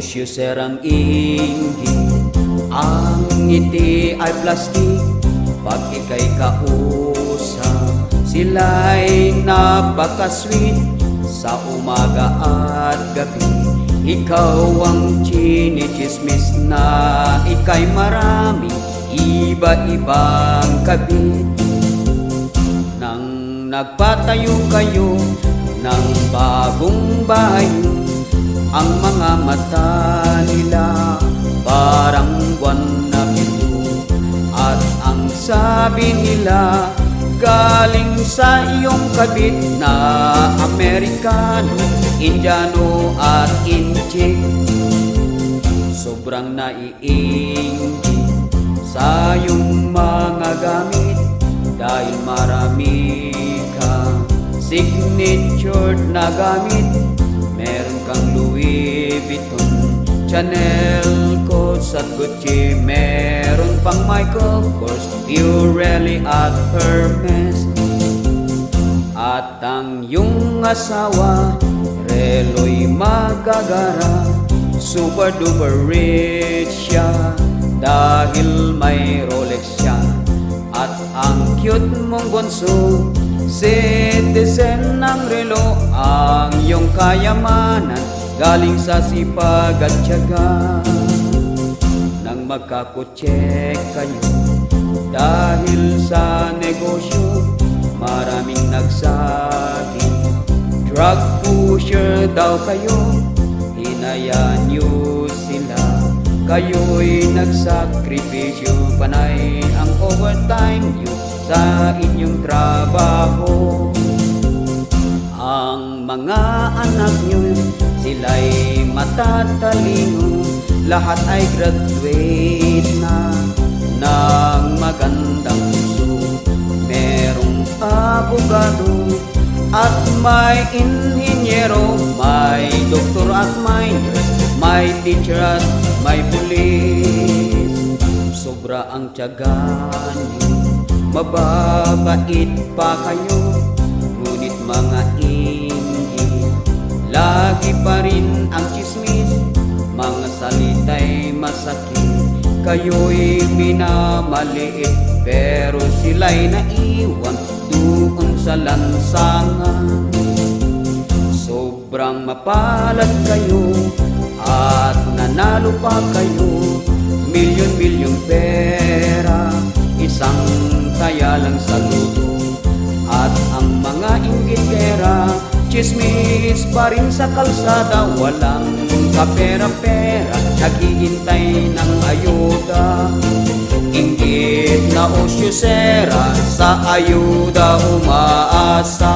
Osyo serang inggit, ang ngiti ay plastik. Pag ika'y kausap, sila'y napaka-sweet. Sa umaga at gabi, ikaw ang chinichismis na ika'y marami, iba-ibang kabit. Nang nagpatayo kayo ng bagong bahay, ang mga mata nila parang buwan na pito. At ang sabi nila, galing sa iyong kabit na Amerikano, Indiano at Inchik. Sobrang naiinggit sa iyong mga gamit, dahil marami kang signature na gamit. Meron kang Louis Vuitton, Chanel, Coach at Gucci. Meron pang Michael Kors, Pirelli at Hermes. At ang iyong asawa, relo'y magagara. Super duper rich siya, dahil may Rolex siya. At ang cute mong bunso, citizen ng relo. Ang iyong kayamanan, galing sa sipag at tiyaga. Nang magkakotse kayo, dahil sa negosyo, maraming nagsabi drug pusher daw kayo. Hinayaan niyo sila, kayo'y nagsakripisyo. Panay ang overtime niyo sa inyong trabaho. Ang mga anak niyo, sila'y matatalino. Lahat ay graduate na ng magandang puso. Merong abogado at may inhinyero, may doktor at may nurse, may teacher at may pulis. Sobra ang tiyaga niyo, mababait pa kayo, ngunit mga inggit, lagi pa rin ang chismis. Mga salita'y masakit, kayo'y minamaliit, pero sila'y naiwan doon sa lansangan. Sobrang mapalad kayo at nanalo pa kayo, milyon-milyong pera, isang taya lang sa luto. At ang mga inggitera, chismis pa rin sa kalsada. Walang kapera-pera, naghihintay ng ayuda. Inggit na osyosera, sa ayuda umaasa.